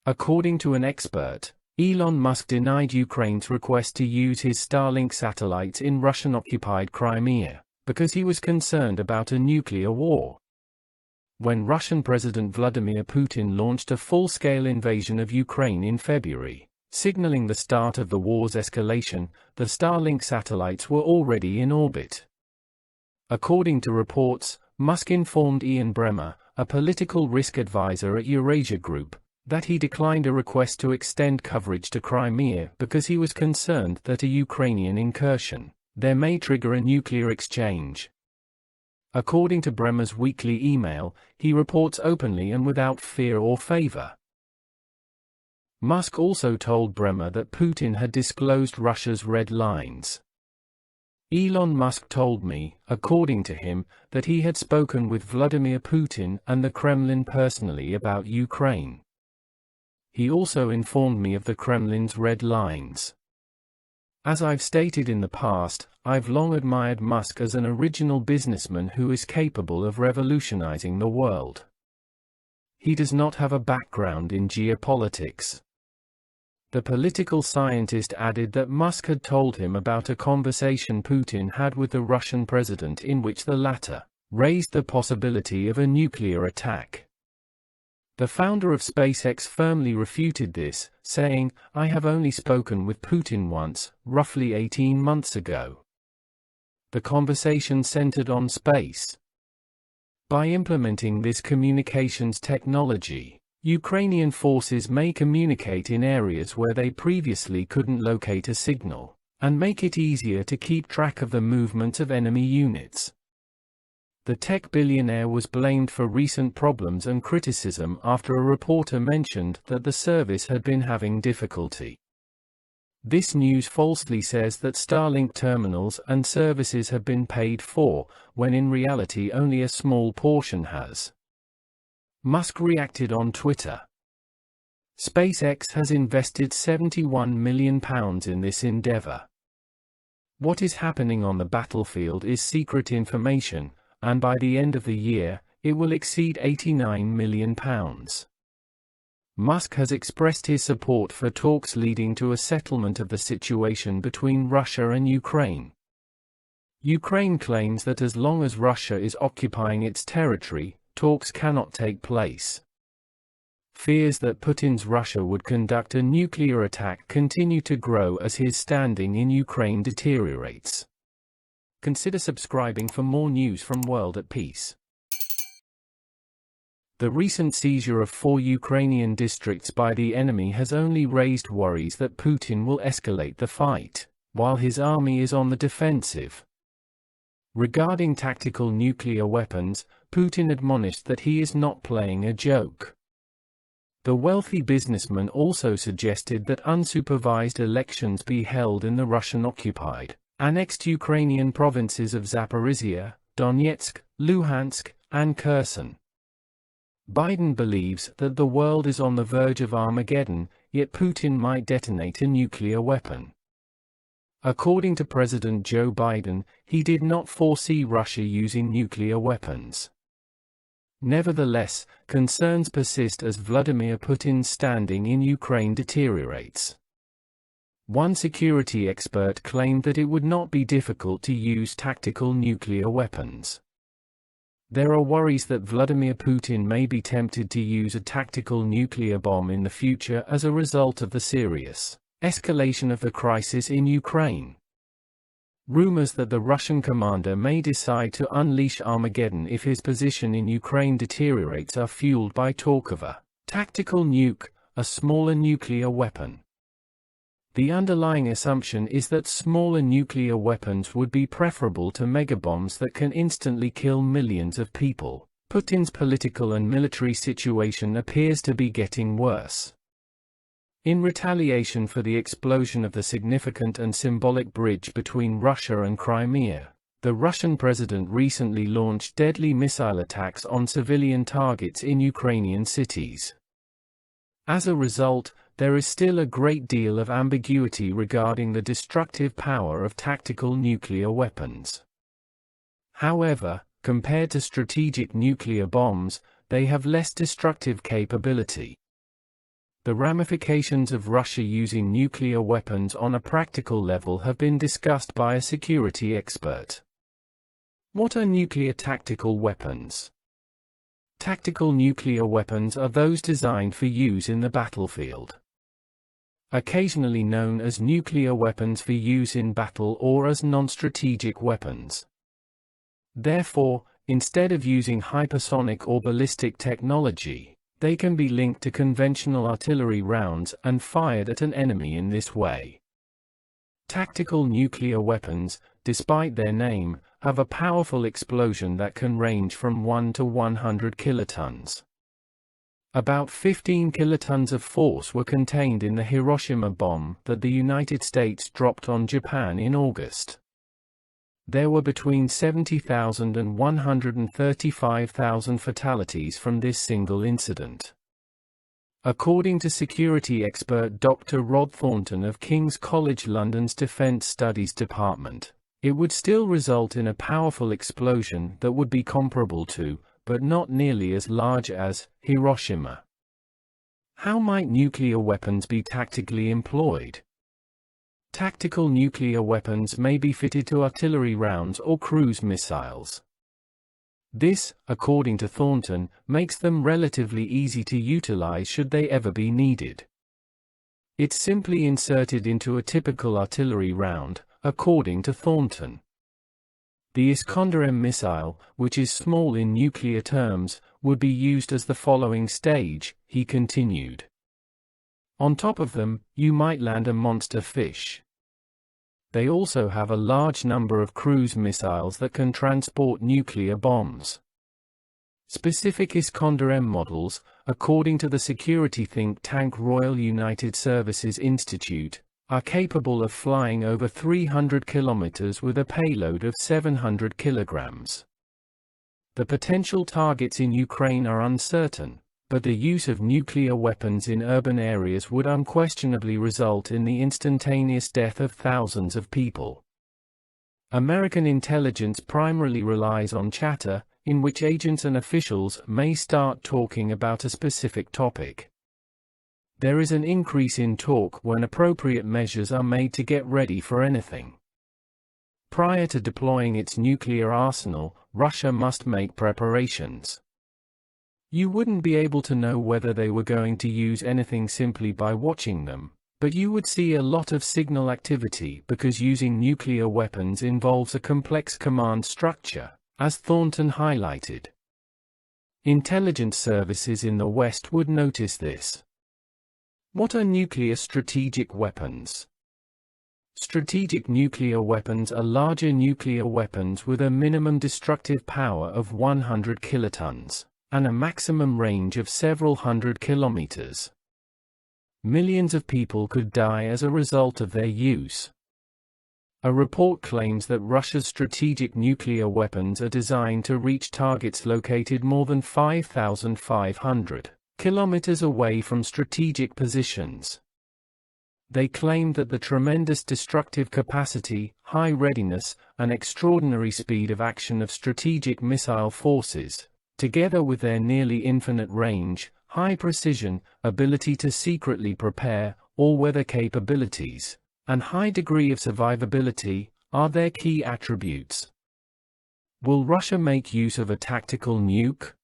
According to an expert, Elon Musk denied Ukraine's request to use his Starlink satellites in Russian-occupied Crimea, because he was concerned about a nuclear war. When Russian President Vladimir Putin launched a full-scale invasion of Ukraine in February, signaling the start of the war's escalation, the Starlink satellites were already in orbit. According to reports, Musk informed Ian Bremmer, a political risk advisor at Eurasia Group, that he declined a request to extend coverage to Crimea because he was concerned that a Ukrainian incursion there may trigger a nuclear exchange. According to Bremmer's weekly email, he reports openly and without fear or favor. Musk also told Bremmer that Putin had disclosed Russia's red lines. Elon Musk told me, according to him, that he had spoken with Vladimir Putin and the Kremlin personally about Ukraine. He also informed me of the Kremlin's red lines. As I've stated in the past, I've long admired Musk as an original businessman who is capable of revolutionizing the world. He does not have a background in geopolitics. The political scientist added that Musk had told him about a conversation Putin had with the Russian president in which the latter raised the possibility of a nuclear attack. The founder of SpaceX firmly refuted this, saying, "I have only spoken with Putin once, roughly 18 months ago." The conversation centered on space. By implementing this communications technology, Ukrainian forces may communicate in areas where they previously couldn't locate a signal, and make it easier to keep track of the movements of enemy units. The tech billionaire was blamed for recent problems and criticism after a reporter mentioned that the service had been having difficulty. This news falsely says that Starlink terminals and services have been paid for, when in reality only a small portion has. Musk reacted on Twitter. SpaceX has invested £71 million in this endeavor. What is happening on the battlefield is secret information, and by the end of the year, it will exceed £89 million. Musk has expressed his support for talks leading to a settlement of the situation between Russia and Ukraine. Ukraine claims that as long as Russia is occupying its territory, talks cannot take place. Fears that Putin's Russia would conduct a nuclear attack continue to grow as his standing in Ukraine deteriorates. Consider subscribing for more news from World at Peace. The recent seizure of 4 Ukrainian districts by the enemy has only raised worries that Putin will escalate the fight, while his army is on the defensive. Regarding tactical nuclear weapons, Putin admonished that he is not playing a joke. The wealthy businessman also suggested that unsupervised elections be held in the Russian-occupied, annexed Ukrainian provinces of Zaporizhia, Donetsk, Luhansk, and Kherson. Biden believes that the world is on the verge of Armageddon, yet Putin might detonate a nuclear weapon. According to President Joe Biden, he did not foresee Russia using nuclear weapons. Nevertheless, concerns persist as Vladimir Putin's standing in Ukraine deteriorates. One security expert claimed that it would not be difficult to use tactical nuclear weapons. There are worries that Vladimir Putin may be tempted to use a tactical nuclear bomb in the future as a result of the serious escalation of the crisis in Ukraine. Rumors that the Russian commander may decide to unleash Armageddon if his position in Ukraine deteriorates are fueled by talk of a tactical nuke, a smaller nuclear weapon. The underlying assumption is that smaller nuclear weapons would be preferable to megabombs that can instantly kill millions of people. Putin's political and military situation appears to be getting worse. In retaliation for the explosion of the significant and symbolic bridge between Russia and Crimea, the Russian president recently launched deadly missile attacks on civilian targets in Ukrainian cities. As a result, there is still a great deal of ambiguity regarding the destructive power of tactical nuclear weapons. However, compared to strategic nuclear bombs, they have less destructive capability. The ramifications of Russia using nuclear weapons on a practical level have been discussed by a security expert. What are nuclear tactical weapons? Tactical nuclear weapons are those designed for use in the battlefield. Occasionally known as nuclear weapons for use in battle or as non-strategic weapons. Therefore, instead of using hypersonic or ballistic technology, they can be linked to conventional artillery rounds and fired at an enemy in this way. Tactical nuclear weapons, despite their name, have a powerful explosion that can range from 1 to 100 kilotons. About 15 kilotons of force were contained in the Hiroshima bomb that the United States dropped on Japan in August. There were between 70,000 and 135,000 fatalities from this single incident. According to security expert Dr. Rod Thornton of King's College London's Defence Studies Department, it would still result in a powerful explosion that would be comparable to, but not nearly as large as, Hiroshima. How might nuclear weapons be tactically employed? Tactical nuclear weapons may be fitted to artillery rounds or cruise missiles. This, according to Thornton, makes them relatively easy to utilize should they ever be needed. It's simply inserted into a typical artillery round, according to Thornton. The Iskander-M missile, which is small in nuclear terms, would be used as the following stage, he continued. On top of them, you might land a monster fish. They also have a large number of cruise missiles that can transport nuclear bombs. Specific Iskander-M models, according to the security think tank Royal United Services Institute, are capable of flying over 300 kilometers with a payload of 700 kilograms. The potential targets in Ukraine are uncertain, but the use of nuclear weapons in urban areas would unquestionably result in the instantaneous death of thousands of people. American intelligence primarily relies on chatter, in which agents and officials may start talking about a specific topic. There is an increase in talk when appropriate measures are made to get ready for anything. Prior to deploying its nuclear arsenal, Russia must make preparations. You wouldn't be able to know whether they were going to use anything simply by watching them, but you would see a lot of signal activity because using nuclear weapons involves a complex command structure, as Thornton highlighted. Intelligence services in the West would notice this. What are nuclear strategic weapons? Strategic nuclear weapons are larger nuclear weapons with a minimum destructive power of 100 kilotons. And a maximum range of several hundred kilometers. Millions of people could die as a result of their use. A report claims that Russia's strategic nuclear weapons are designed to reach targets located more than 5,500 kilometers away from strategic positions. They claim that the tremendous destructive capacity, high readiness, and extraordinary speed of action of strategic missile forces, together with their nearly infinite range, high precision, ability to secretly prepare, all-weather capabilities, and high degree of survivability, are their key attributes. Will Russia make use of a tactical nuke?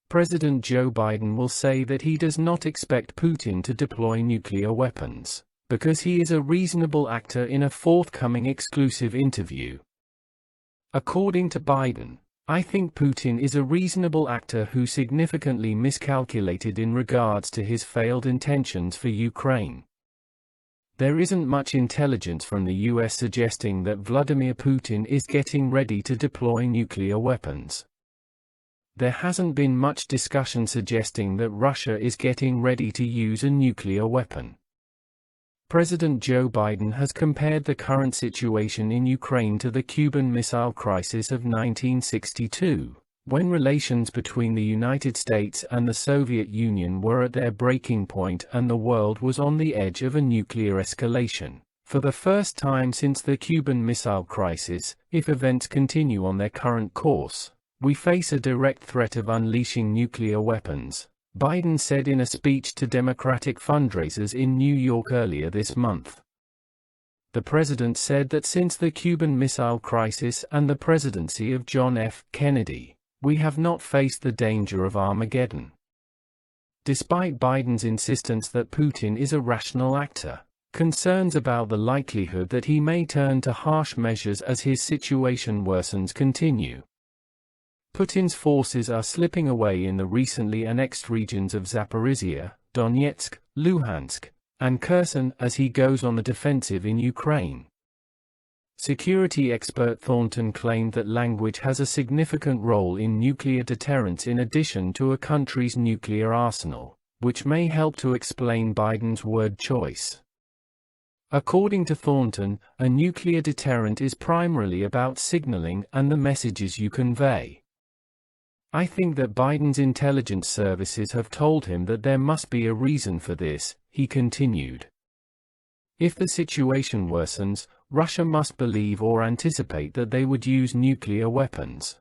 President Joe Biden will say that he does not expect Putin to deploy nuclear weapons, because he is a reasonable actor in a forthcoming exclusive interview. According to Biden, I think Putin is a reasonable actor who significantly miscalculated in regards to his failed intentions for Ukraine. There isn't much intelligence from the US suggesting that Vladimir Putin is getting ready to deploy nuclear weapons. There hasn't been much discussion suggesting that Russia is getting ready to use a nuclear weapon. President Joe Biden has compared the current situation in Ukraine to the Cuban Missile Crisis of 1962, when relations between the United States and the Soviet Union were at their breaking point and the world was on the edge of a nuclear escalation. For the first time since the Cuban Missile Crisis, if events continue on their current course, we face a direct threat of unleashing nuclear weapons, Biden said in a speech to Democratic fundraisers in New York earlier this month. The president said that since the Cuban Missile Crisis and the presidency of John F. Kennedy, we have not faced the danger of Armageddon. Despite Biden's insistence that Putin is a rational actor, concerns about the likelihood that he may turn to harsh measures as his situation worsens continue. Putin's forces are slipping away in the recently annexed regions of Zaporizhia, Donetsk, Luhansk, and Kherson as he goes on the defensive in Ukraine. Security expert Thornton claimed that language has a significant role in nuclear deterrence in addition to a country's nuclear arsenal, which may help to explain Biden's word choice. According to Thornton, a nuclear deterrent is primarily about signaling and the messages you convey. I think that Biden's intelligence services have told him that there must be a reason for this, he continued. If the situation worsens, Russia must believe or anticipate that they would use nuclear weapons.